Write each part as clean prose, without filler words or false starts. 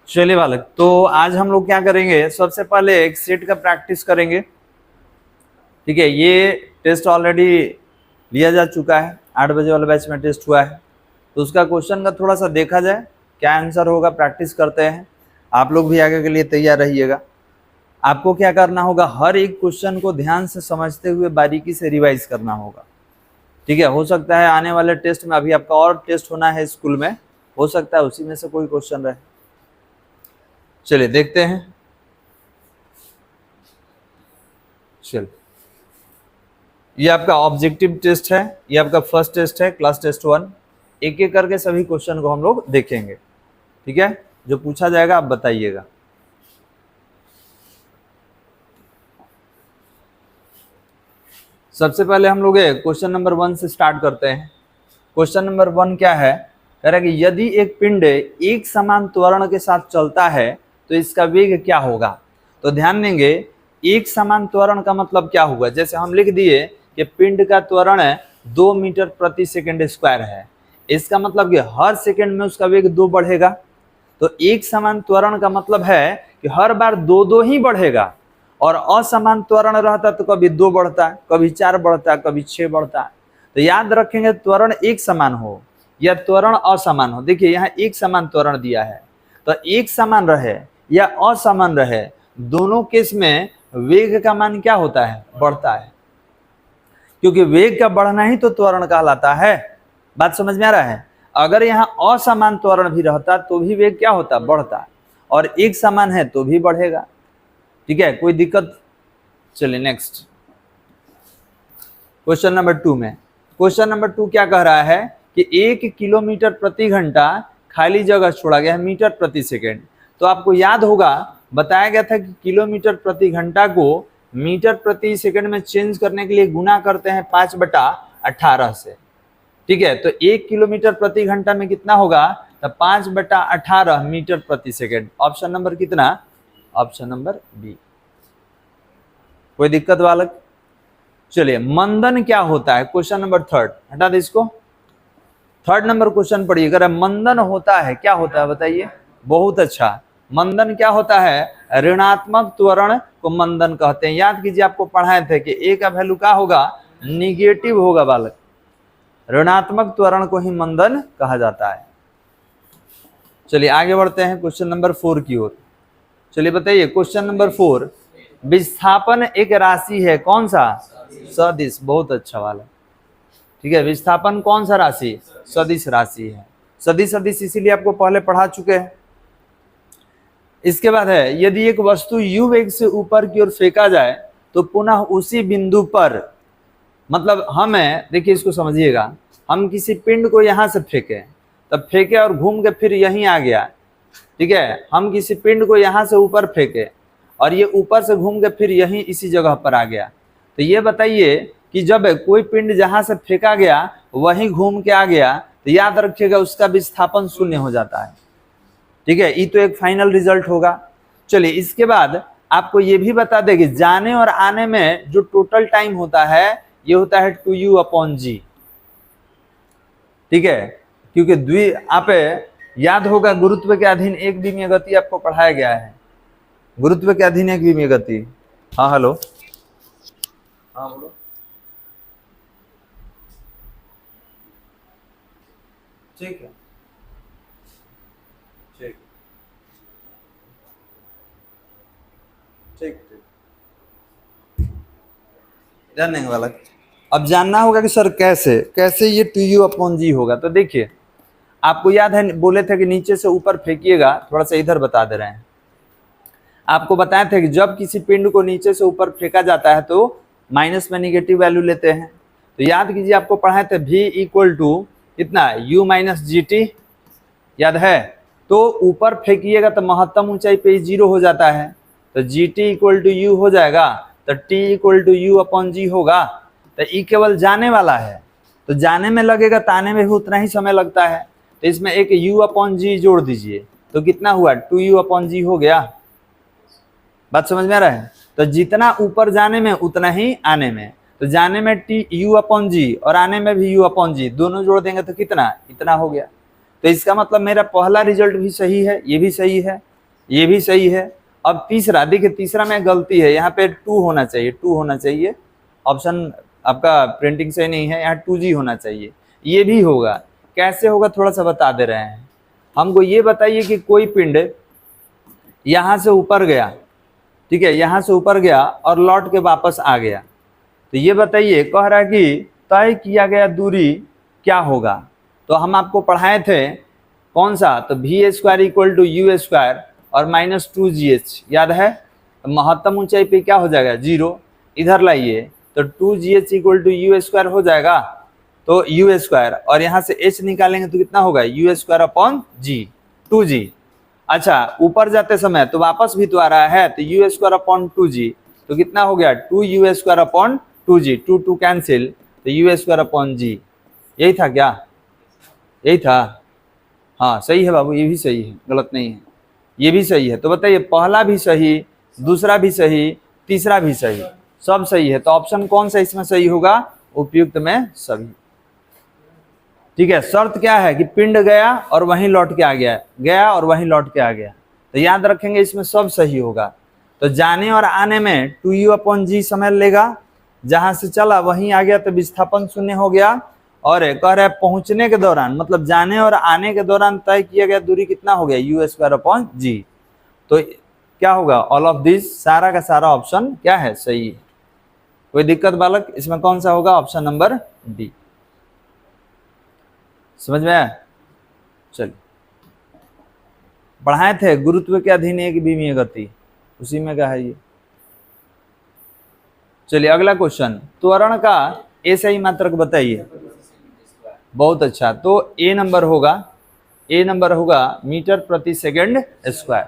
चलिए बालक, तो आज हम लोग क्या करेंगे, सबसे पहले एक सेट का प्रैक्टिस करेंगे। ठीक है, ये टेस्ट ऑलरेडी लिया जा चुका है, 8 बजे वाले बैच में टेस्ट हुआ है, तो उसका क्वेश्चन का थोड़ा सा देखा जाए क्या आंसर होगा, प्रैक्टिस करते हैं। आप लोग भी आगे के लिए तैयार रहिएगा। आपको क्या करना होगा, हर एक क्वेश्चन को ध्यान से समझते हुए बारीकी से रिवाइज करना होगा। ठीक है, हो सकता है आने वाले टेस्ट में, अभी आपका और टेस्ट होना है स्कूल में, हो सकता है उसी में से कोई क्वेश्चन रहे। चलिए देखते हैं। चलिए, ये आपका ऑब्जेक्टिव टेस्ट है, ये आपका फर्स्ट टेस्ट है, क्लास टेस्ट 1। एक एक करके सभी क्वेश्चन को हम लोग देखेंगे। ठीक है, जो पूछा जाएगा आप बताइएगा। सबसे पहले हम लोग क्वेश्चन नंबर 1 से स्टार्ट करते हैं। क्वेश्चन नंबर 1 क्या है, कह रहा है कि यदि एक पिंड एक समान त्वरण के साथ चलता है तो इसका वेग क्या होगा। तो ध्यान देंगे, एक समान त्वरण का मतलब क्या होगा। जैसे हम लिख दिए कि पिंड का त्वरण 2 मीटर प्रति सेकंड स्क्वायर है, इसका मतलब कि हर सेकंड में उसका वेग 2 बढ़ेगा। तो एक समान त्वरण का मतलब है कि हर बार 2 ही बढ़ेगा, और असमान त्वरण रहता तो कभी 2 बढ़ता, कभी 4 बढ़ता, कभी 6 बढ़ता। तो याद रखेंगे, त्वरण एक समान हो या त्वरण असमान हो। देखिए यहाँ एक समान त्वरण दिया है, तो एक समान रहे या असमान रहे, दोनों केस में वेग का मान क्या होता है, बढ़ता है, क्योंकि वेग का बढ़ना ही तो त्वरण कहलाता है। बात समझ में आ रहा है। अगर यहाँ असमान त्वरण भी रहता तो भी वेग क्या होता, बढ़ता, और एक समान है तो भी बढ़ेगा। ठीक है, कोई दिक्कत। चलिए नेक्स्ट क्वेश्चन नंबर 2 में। क्वेश्चन नंबर 2 क्या कह रहा है कि 1 किलोमीटर प्रति घंटा खाली जगह छोड़ा गया है मीटर प्रति सेकेंड। तो आपको याद होगा, बताया गया था कि किलोमीटर प्रति घंटा को मीटर प्रति सेकंड में चेंज करने के लिए गुना करते हैं 5/18 से। ठीक है, तो 1 किलोमीटर प्रति घंटा में कितना होगा, तो 5/18 मीटर प्रति सेकंड। ऑप्शन नंबर कितना, ऑप्शन नंबर बी। कोई दिक्कत बालक। चलिए, मंदन क्या होता है, क्वेश्चन नंबर 3, हटा दे इसको। 3rd नंबर क्वेश्चन पढ़िए, अगर मंदन होता है, क्या होता है बताइए। बहुत अच्छा, मंदन क्या होता है, ऋणात्मक त्वरण को मंदन कहते हैं। याद कीजिए, आपको पढ़ाए थे कि ए का वैल्यू क्या होगा, निगेटिव होगा बालक। ऋणात्मक त्वरण को ही मंदन कहा जाता है। चलिए आगे बढ़ते हैं क्वेश्चन नंबर 4 की ओर। चलिए बताइए, क्वेश्चन नंबर 4, विस्थापन एक राशि है, कौन सा, सदिश। बहुत अच्छा वाला। ठीक है, विस्थापन कौन सा राशि, सदिश राशि है। सदिश सदिश इसीलिए आपको पहले पढ़ा चुके हैं। इसके बाद है, यदि एक वस्तु u वेग से ऊपर की ओर फेंका जाए तो पुनः उसी बिंदु पर, मतलब हमें, देखिए इसको समझिएगा, हम किसी पिंड को यहां से फेंके, तब फेंके और घूम के फिर यहीं आ गया। ठीक है, हम किसी पिंड को यहां से ऊपर फेंके और ये ऊपर से घूम के फिर यहीं इसी जगह पर आ गया। तो ये बताइए कि जब कोई पिंड जहां से फेंका गया वहीं घूम के आ गया, तो याद रखिएगा उसका विस्थापन 0 हो जाता है। ठीक है, ये तो एक फाइनल रिजल्ट होगा। चलिए, इसके बाद आपको ये भी बता दें कि जाने और आने में जो टोटल टाइम होता है, ये होता है 2u/g। ठीक है, क्योंकि आप याद होगा, गुरुत्व के अधीन एक विमीय गति आपको पढ़ाया गया है। गुरुत्व के अधीन एक विमीय गति। हाँ हेलो, हाँ बोलो। ठीक है, ठीक ठीक ठीक, ध्यान देने वाला। अब जानना होगा कि सर कैसे कैसे ये 2u/g होगा। तो देखिए, आपको याद है बोले थे कि नीचे से ऊपर फेंकिएगा, थोड़ा सा इधर बता दे रहे हैं। आपको बताए थे कि जब किसी पिंड को नीचे से ऊपर फेंका जाता है तो माइनस में निगेटिव वैल्यू लेते हैं। तो याद कीजिए, आपको पढ़ाए थे v = इतना u-gt, याद है। तो ऊपर फेंकिएगा तो महत्तम ऊंचाई पे 0 हो जाता है, तो gt = u हो जाएगा, तो t = u/g होगा। तो ये केवल जाने वाला है, तो जाने में लगेगा, ताने में भी उतना ही समय लगता है। तो इसमें एक u/g जोड़ दीजिए, तो कितना हुआ, 2u/g हो गया। बात समझ में आ रहा है। तो जितना ऊपर जाने में उतना ही आने में, तो जाने में u/g और आने में भी u/g, दोनों जोड़ देंगे तो कितना, इतना हो गया। तो इसका मतलब मेरा पहला रिजल्ट भी सही है, ये भी सही है। ये भी सही है। अब तीसरा देखिए, तीसरा में गलती है, यहाँ पे 2 होना चाहिए, 2 होना चाहिए। ऑप्शन आपका प्रिंटिंग सही नहीं है, यहाँ 2G होना चाहिए। ये भी होगा, कैसे होगा थोड़ा सा बता दे रहे हैं। हमको ये बताइए कि कोई पिंड यहाँ से ऊपर गया, ठीक है, यहाँ से ऊपर गया और लौट के वापस आ गया, तो ये बताइए, कह रहा है कि तय किया गया दूरी क्या होगा। तो हम आपको पढ़ाए थे कौन सा, तो v² इक्वल टू u² और -2gh, याद है। महत्तम ऊंचाई पे क्या हो जाएगा, 0। इधर लाइए तो 2gh इक्वल टू u² हो जाएगा, तो u², और यहाँ से h निकालेंगे तो कितना होगा, u² अपॉन g, 2g। अच्छा, ऊपर जाते समय तो वापस भी तो आ रहा है, तो u² अपॉन 2g, तो कितना हो गया, 2u² अपॉन 2g, 2 कैंसिल, तो u² अपॉन g। यही था क्या, यही था। हाँ सही है बाबू, ये भी सही है, गलत नहीं है, ये भी सही है। तो बताइए, पहला भी सही, दूसरा भी सही, तीसरा भी सही, सब सही है। तो ऑप्शन कौन सा इसमें सही होगा, उपयुक्त में सभी। ठीक है, शर्त क्या है कि पिंड गया और वहीं लौट के आ गया, गया और वहीं लौट के आ गया, तो याद रखेंगे इसमें सब सही होगा। तो जाने और आने में 2u अपॉन g समय लेगा, जहां से चला वहीं आ गया तो विस्थापन 0 हो गया। और कह रहा है पहुंचने के दौरान, मतलब जाने और आने के दौरान तय किया गया दूरी कितना हो गया, u² अपॉन g। तो क्या होगा, ऑल ऑफ दिस, सारा का सारा ऑप्शन क्या है, सही है। कोई दिक्कत बालक, इसमें कौन सा होगा, ऑप्शन नंबर डी। समझ में आया। चलिए, पढ़ाए थे गुरुत्व के अधीन एक विमीय गति, उसी में का है ये। चलिए अगला क्वेश्चन, त्वरण का ए सही मात्रक बताइए। बहुत अच्छा, तो ए नंबर होगा मीटर प्रति सेकंड स्क्वायर।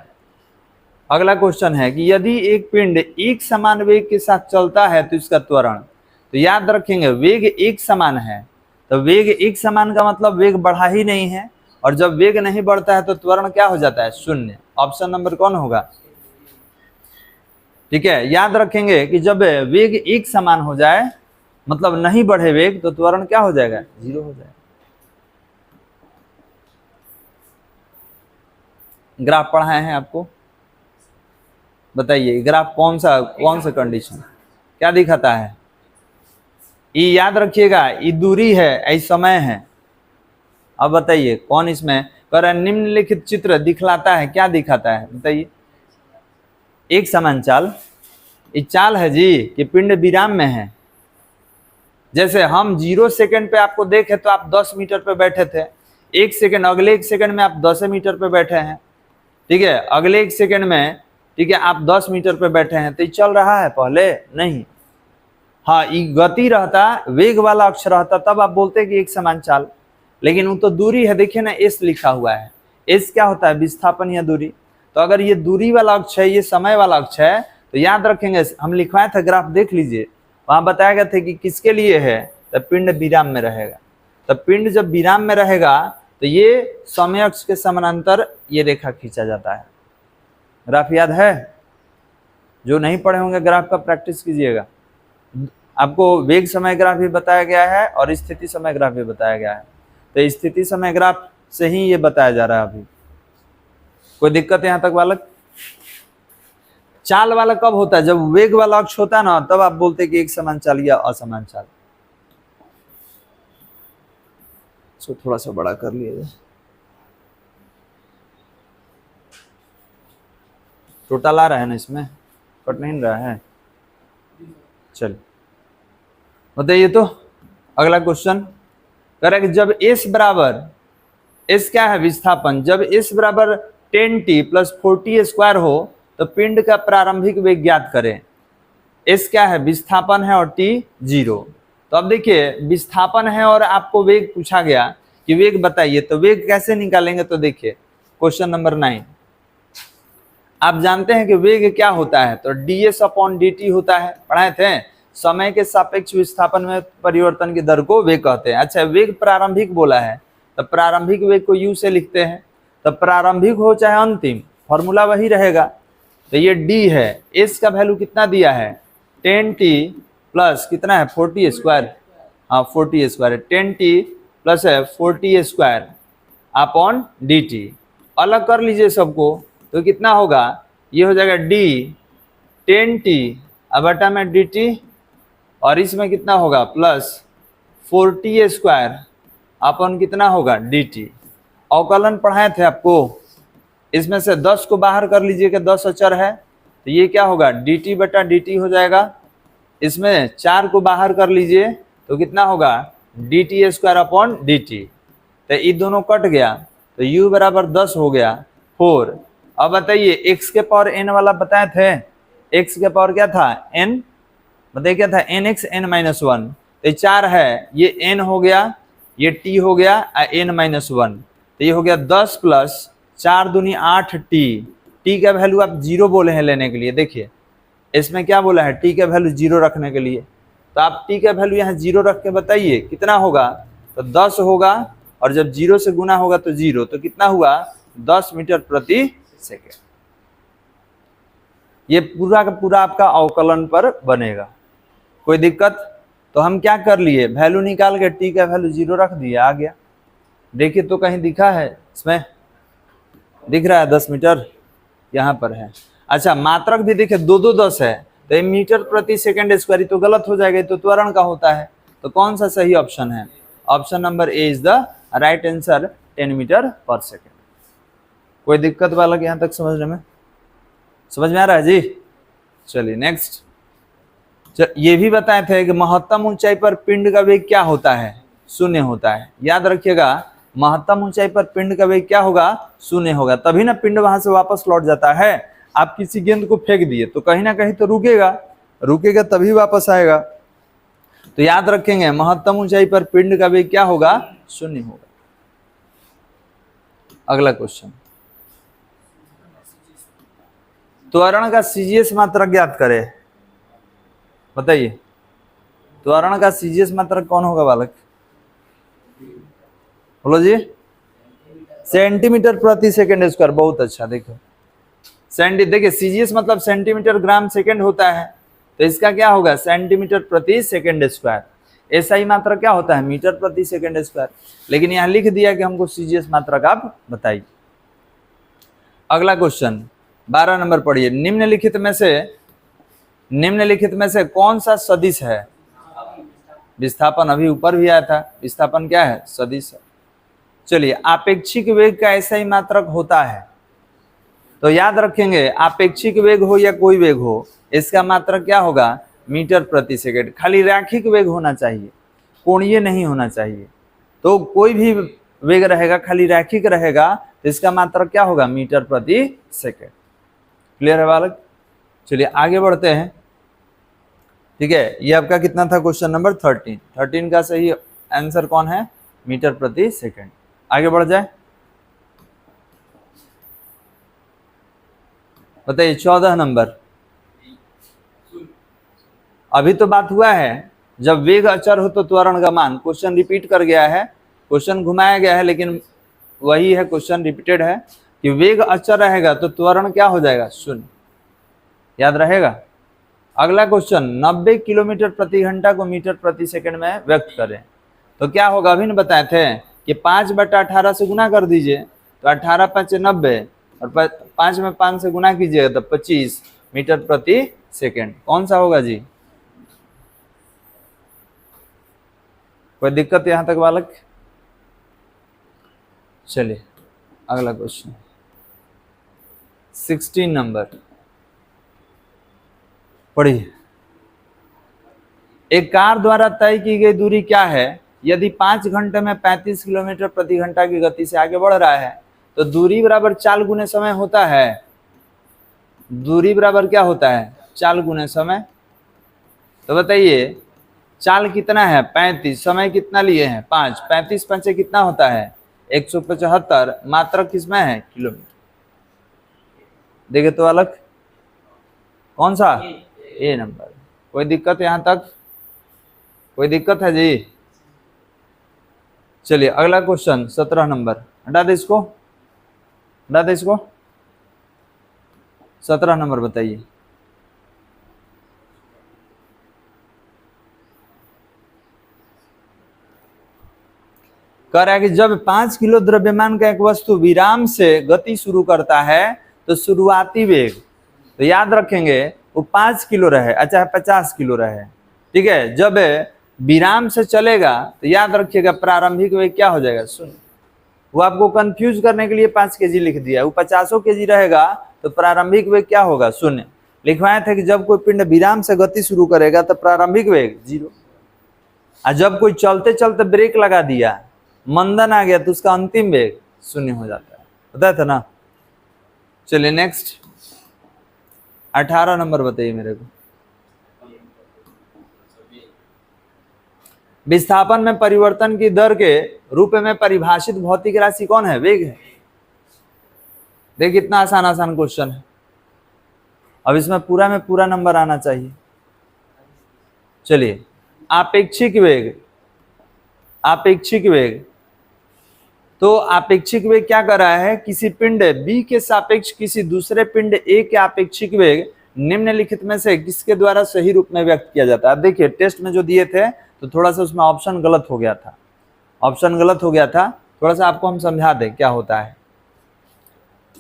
अगला क्वेश्चन है कि यदि एक पिंड एक समान वेग के साथ चलता है तो इसका त्वरण, तो याद रखेंगे वेग एक समान है, तो वेग एक समान का मतलब वेग बढ़ा ही नहीं है, और जब वेग नहीं बढ़ता है तो त्वरण क्या हो जाता है, 0। ऑप्शन नंबर कौन होगा, ठीक है। याद रखेंगे कि जब वेग एक समान हो जाए, मतलब नहीं बढ़े वेग, तो त्वरण क्या हो जाएगा, 0 हो जाएगा। ग्राफ पढ़ाए हैं आपको, बताइए ग्राफ कौन सा कंडीशन क्या दिखाता है। ये याद रखिएगा, ये दूरी है, ये समय है। अब बताइए कौन इसमें कर निम्नलिखित चित्र दिखलाता है, क्या दिखाता है बताइए। एक समान चाल, ये चाल है जी कि पिंड विराम में है। जैसे हम 0 सेकंड पे आपको देखे तो आप 10 मीटर पे बैठे थे, 1 सेकंड, अगले 1 सेकंड में आप 10 मीटर पे बैठे हैं, ठीक है, अगले 1 सेकंड में, ठीक है, आप 10 मीटर पे बैठे हैं, तो ये चल रहा है, पहले नहीं। हाँ, ये गति रहता, वेग वाला अक्ष रहता, तब आप बोलते हैं कि एक समान चाल, लेकिन वो तो दूरी है, देखिए ना एस लिखा हुआ है, एस क्या होता है, विस्थापन या दूरी। तो अगर ये दूरी वाला अक्ष है, ये समय वाला अक्ष है, तो याद रखेंगे, हम लिखवाए थे ग्राफ देख लीजिए, वहां बताया गया था कि किसके लिए है, तो पिंड विराम में रहेगा। तो पिंड जब विराम में रहेगा तो ये समय अक्ष के समानांतर ये रेखा खींचा जाता है। ग्राफ याद है, जो नहीं पढ़े होंगे ग्राफ का प्रैक्टिस कीजिएगा। आपको वेग समय ग्राफ भी बताया गया है और स्थिति समय ग्राफ भी बताया गया है, तो स्थिति समय ग्राफ से ही ये बताया जा रहा है अभी। कोई दिक्कत है यहाँ तक बालक। चाल वाला कब होता है, जब वेग वाला अक्ष होता है ना, तब आप बोलते हैं कि एक समान चाल या असमान चाल। इसको थोड़ा सा बड़ा कर लिया, टोटल आ रहा है ना, इसमें कट नहीं रहा है। चल बताइए, तो अगला क्वेश्चन करें कि जब s बराबर, s क्या है विस्थापन, जब s बराबर 10t प्लस 40 स्क्वायर हो तो पिंड का प्रारंभिक वेग ज्ञात करें। s क्या है, विस्थापन है, और t 0। तो अब देखिए, विस्थापन है और आपको वेग पूछा गया कि वेग बताइए, तो वेग कैसे निकालेंगे, तो देखिए क्वेश्चन नंबर 9, आप जानते हैं कि वेग क्या होता है, तो ds अपॉन dt होता है, पढ़ाए थे। समय के सापेक्ष विस्थापन में परिवर्तन की दर को वेग कहते हैं। अच्छा, वेग प्रारंभिक बोला है, तो प्रारंभिक वेग को u से लिखते हैं, तो प्रारंभिक हो चाहे अंतिम, फॉर्मूला वही रहेगा। तो ये d है, s का वैल्यू कितना दिया है, 10t प्लस कितना है 40 स्क्वायर, हाँ 40 स्क्वायर, 10t प्लस है 40 स्क्वायर अपॉन dt। अलग कर लीजिए सबको, तो कितना होगा, ये हो जाएगा डी 10t अब बटा में dt, और इसमें कितना होगा प्लस 4t² अपन कितना होगा dt। अवकलन पढ़ाए थे आपको, इसमें से 10 को बाहर कर लीजिए कि 10 अचर है, तो ये क्या होगा dt बटा dt हो जाएगा। इसमें 4 को बाहर कर लीजिए तो कितना होगा dt² अपॉन dt, तो ये दोनों कट गया तो u बराबर 10 हो गया 4। अब बताइए x के पावर n वाला बताए थे, x के पावर क्या था n, बताइए क्या था nx n-1, तो 4 है, ये n हो गया, ये t हो गया n-1, तो ये हो गया 10 प्लस 4 दूनी 8t, t का वैल्यू आप 0 बोले हैं लेने के लिए। देखिए इसमें क्या बोला है t का वैल्यू 0 रखने के लिए, तो आप t का वैल्यू यहाँ 0 रख के बताइए कितना होगा, तो 10 होगा, और जब 0 से गुना होगा तो 0, तो कितना हुआ 10 मीटर प्रति सेकेंड। ये पूरा का पूरा आपका अवकलन पर बनेगा, कोई दिक्कत। तो हम क्या कर लिए, वैल्यू निकाल के t का वैल्यू 0 रख दिया, आ गया। देखिए तो कहीं दिखा है इसमें, दिख रहा है 10 मीटर यहाँ पर है। अच्छा मात्रक भी देखिए 2 10 है, तो ये मीटर प्रति सेकंड स्क्वायर तो गलत हो जाएगा, तो त्वरण का होता है। तो कौन सा सही ऑप्शन है, option number A is the right answer 10 metre per second. कोई दिक्कत वाला यहाँ तक समझने में, समझ में आ रहा है जी। चलिए नेक्स्ट, ये भी बताए थे कि महत्तम ऊंचाई पर पिंड का वेग क्या होता है, शून्य होता है। याद रखिएगा महत्तम ऊंचाई पर पिंड का वेग क्या होगा, शून्य होगा, तभी ना पिंड वहां से वापस लौट जाता है। आप किसी गेंद को फेंक दिए तो कहीं ना कहीं तो रुकेगा, रुकेगा तभी वापस आएगा। तो याद रखेंगे महत्तम ऊंचाई पर पिंड का वेग क्या होगा, शून्य होगा। अगला क्वेश्चन, त्वरण का सीजीएस मात्रक ज्ञात करें। बताइए त्वरण का सीजीएस मात्रक कौन होगा बालक, बोलो जी। सेंटीमीटर प्रति सेकंड स्क्वायर, बहुत अच्छा। देखो देखिए सीजीएस मतलब सेंटीमीटर ग्राम सेकंड होता है, तो इसका क्या होगा सेंटीमीटर प्रति सेकंड स्क्वायर। एसआई मात्रक क्या होता है, मीटर प्रति सेकंड स्क्वायर, लेकिन यहाँ लिख दिया कि हमको सीजीएस मात्रक आप बताइए। अगला क्वेश्चन 12 नंबर पढ़िए, निम्नलिखित में से कौन सा सदिश है। विस्थापन अभी ऊपर भी आया था, विस्थापन क्या है, सदिश है। चलिए आपेक्षिक वेग का ऐसा ही मात्रक होता है, तो याद रखेंगे आपेक्षिक वेग हो या कोई वेग हो, इसका मात्रक क्या होगा, मीटर प्रति सेकंड। खाली रैखिक वेग होना चाहिए, कोणीय नहीं होना चाहिए। तो कोई भी वेग रहेगा खाली रैखिक रहेगा तो इसका मात्रक क्या होगा, मीटर प्रति सेकंड। क्लियर है बालक। चलिए आगे बढ़ते हैं, ठीक है। ये आपका कितना था क्वेश्चन नंबर 13 का सही आंसर कौन है, मीटर प्रति सेकंड। आगे बढ़ जाए, बताइए 14 नंबर। अभी तो बात हुआ है जब वेग अचर हो तो त्वरण का मान, क्वेश्चन रिपीट कर गया है, क्वेश्चन घुमाया गया है लेकिन वही है, क्वेश्चन रिपीटेड है कि वेग अचर रहेगा तो त्वरण क्या हो जाएगा, शून्य। याद रहेगा। अगला क्वेश्चन 90 किलोमीटर प्रति घंटा को मीटर प्रति सेकंड में व्यक्त करें, तो क्या होगा, अभी बताए थे कि 5/18 से गुना कर दीजिए, तो 18 5 90, और 5 में 5 से गुना कीजिएगा तो 25 मीटर प्रति सेकंड। कौन सा होगा जी, कोई दिक्कत यहां तक बालक। चलिए अगला क्वेश्चन 16 नंबर पढ़िए। एक कार द्वारा तय की गई दूरी क्या है, यदि 5 घंटे में 35 किलोमीटर प्रति घंटा की गति से आगे बढ़ रहा है तो दूरी बराबर 4 गुने समय होता है। दूरी बराबर क्या होता है, 4 गुने समय। तो बताइए चाल कितना है 35, समय कितना लिए हैं 5, 35 पंचे कितना होता है 175, मात्रक किसमें है, किलोमीटर। देखे तो अलग कौन सा, ए नंबर। कोई दिक्कत यहां तक, कोई दिक्कत है जी। चलिए अगला क्वेश्चन 17 नंबर, हटा दे इसको, हटा दे इसको। 17 नंबर बताइए। कह रहा है कि जब 5 किलो द्रव्यमान का एक वस्तु विराम से गति शुरू करता है तो शुरुआती वेग तो याद रखेंगे वो 5 किलो रहे, अच्छा 50 किलो रहे, ठीक है। जब विराम से चलेगा तो याद रखिएगा प्रारंभिक वेग क्या हो जाएगा, शून्य। वो आपको कंफ्यूज करने के लिए 5 केजी लिख दिया, वो 50 केजी रहेगा तो प्रारंभिक वेग क्या होगा, शून्य। लिखवाए थे कि जब कोई पिंड विराम से गति शुरू करेगा तो प्रारंभिक वेग 0, और जब कोई चलते चलते ब्रेक लगा दिया, मंदन आ गया, तो उसका अंतिम वेग 0 हो जाता है, पता था ना। चलिए नेक्स्ट 18 नंबर बताइए मेरे को। विस्थापन में परिवर्तन की दर के रूप में परिभाषित भौतिक राशि कौन है, वेग है। देखिए कितना आसान आसान क्वेश्चन है। अब इसमें पूरा में पूरा नंबर आना चाहिए। चलिए आपेक्षिक वेग, आपेक्षिक वेग, तो आपेक्षिक वेग क्या कर रहा है, किसी पिंड B के सापेक्ष किसी दूसरे पिंड A के आपेक्षिक वेग निम्नलिखित में से किसके द्वारा सही रूप में व्यक्त किया जाता है। देखिए टेस्ट में जो दिए थे तो थोड़ा सा उसमें ऑप्शन गलत हो गया था, ऑप्शन गलत हो गया था, थोड़ा सा आपको हम समझा दें क्या होता है।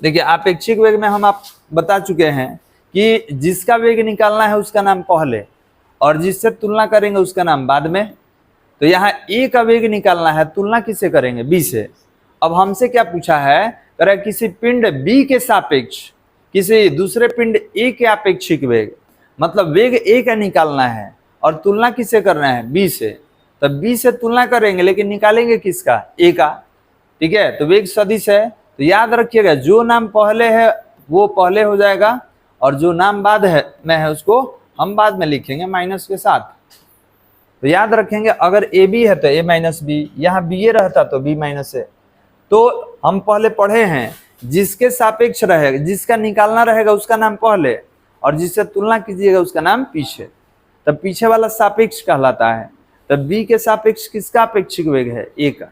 देखिए आपेक्षिक वेग में हम आप बता चुके हैं कि जिसका वेग निकालना है उसका नाम पहले और जिससे तुलना करेंगे उसका नाम बाद में। तो यहाँ A का वेग निकालना है, तुलना किससे करेंगे, B से। अब हमसे क्या पूछा है, कह रहा है किसी पिंड B के सापेक्ष किसी दूसरे पिंड A के आपेक्षिक वेग, मतलब वेग A का निकालना है और तुलना किससे करना है, B से। तब B से तुलना करेंगे लेकिन निकालेंगे किसका, A का, ठीक है। तो वेग सदिश है, तो याद रखिएगा जो नाम पहले है वो पहले हो जाएगा और जो नाम बाद है में है उसको हम बाद में लिखेंगे माइनस के साथ। तो याद रखेंगे अगर AB है तो A माइनस B, यहाँ BA रहता तो B माइनस A। तो हम पहले पढ़े हैं जिसके सापेक्ष रहेगा, जिसका निकालना रहेगा उसका नाम पहले और जिससे तुलना कीजिएगा उसका नाम पीछे, तब पीछे वाला सापेक्ष कहलाता है। तब B के सापेक्ष किसका अपेक्षिक वेग है, A का।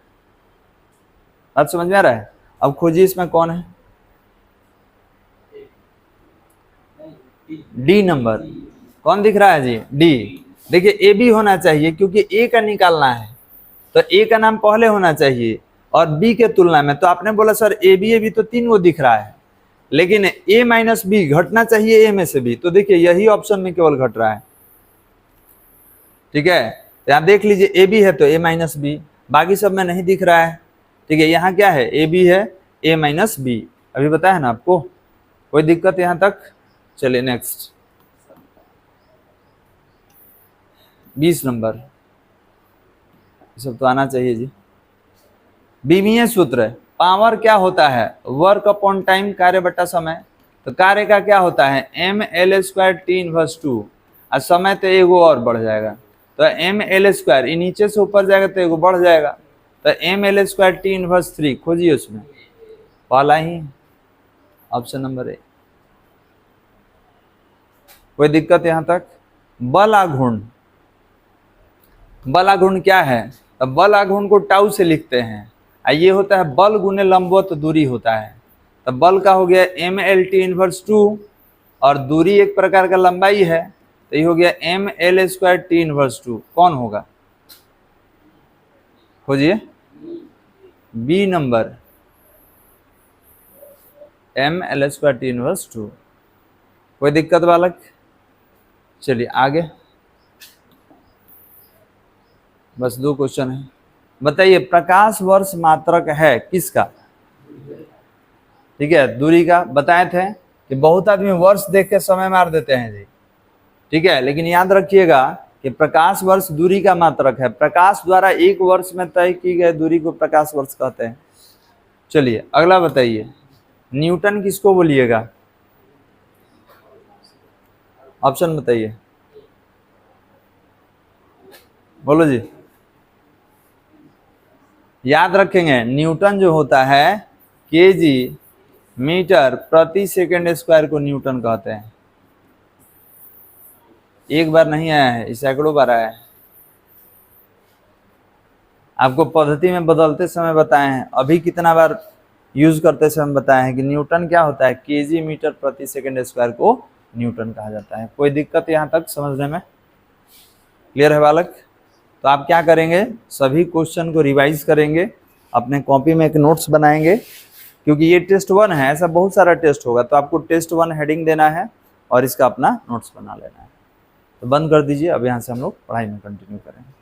बात समझ में आ रहा है। अब खोजिए इसमें कौन है, D नंबर, कौन दिख रहा है जी, D। देखिए AB होना चाहिए क्योंकि A का निकालना है तो A का नाम पहले होना चाहिए और B के तुलना में। तो आपने बोला सर AB तो 3 वो दिख रहा है, लेकिन A माइनस B घटना चाहिए A में से B। तो देखिए यही ऑप्शन में केवल घट रहा है, ठीक है। यहाँ देख लीजिए AB है तो A माइनस B, बाकी सब में नहीं दिख रहा है, ठीक है। यहाँ क्या है, AB है A माइनस B, अभी बताया ना आपको, कोई दिक्कत यहाँ तक। चलिए नेक्स्ट 20 नंबर, सब तो आना चाहिए जी। बीमीय सूत्र, पावर क्या होता है, वर्क अपॉन टाइम, कार्य बटा समय। तो कार्य का क्या होता है, mL² T इनवर्स 2, और समय तो एगो और बढ़ जाएगा तो mL², ये नीचे से ऊपर जाएगा तो एगो बढ़ जाएगा, तो mL² T इनवर्स 3। खोजिए उसमें पहला ही ऑप्शन नंबर A। कोई दिक्कत यहाँ तक। बल आघूर्ण, बल आघूर्ण क्या है, तो बल आघूर्ण को टाउ से लिखते हैं, ये होता है बल गुने लंबवत दूरी होता है। तो बल का हो गया mLT इनवर्स 2 और दूरी एक प्रकार का लंबाई है तो ये हो गया mL² T इनवर्स 2। कौन होगा, खोजिए B number, mL² T inverse 2। कोई दिक्कत बालक। चलिए आगे, बस 2 क्वेश्चन है। बताइए प्रकाश वर्ष मात्रक है किसका, ठीक है, दूरी का। बताए थे कि बहुत आदमी वर्ष देख के समय मार देते हैं जी, ठीक है, लेकिन याद रखिएगा कि प्रकाश वर्ष दूरी का मात्रक है। प्रकाश द्वारा एक वर्ष में तय की गई दूरी को प्रकाश वर्ष कहते हैं। चलिए अगला बताइए, न्यूटन किसको बोलिएगा, ऑप्शन बताइए, बोलो जी। याद रखेंगे न्यूटन जो होता है केजी मीटर प्रति सेकंड स्क्वायर को न्यूटन कहते हैं। एक बार नहीं आया है, इस सैकड़ों बार आया है। आपको पद्धति में बदलते समय बताए हैं, अभी कितना बार यूज करते समय बताए हैं कि न्यूटन क्या होता है, केजी मीटर प्रति सेकंड स्क्वायर को न्यूटन कहा जाता है। कोई दिक्कत यहाँ तक समझने में, क्लियर है बालक। तो आप क्या करेंगे, सभी क्वेश्चन को रिवाइज करेंगे, अपने कॉपी में एक नोट्स बनाएंगे क्योंकि ये टेस्ट 1 है, ऐसा बहुत सारा टेस्ट होगा, तो आपको टेस्ट 1 हेडिंग देना है और इसका अपना नोट्स बना लेना है। तो बंद कर दीजिए, अब यहाँ से हम लोग पढ़ाई में कंटिन्यू करेंगे।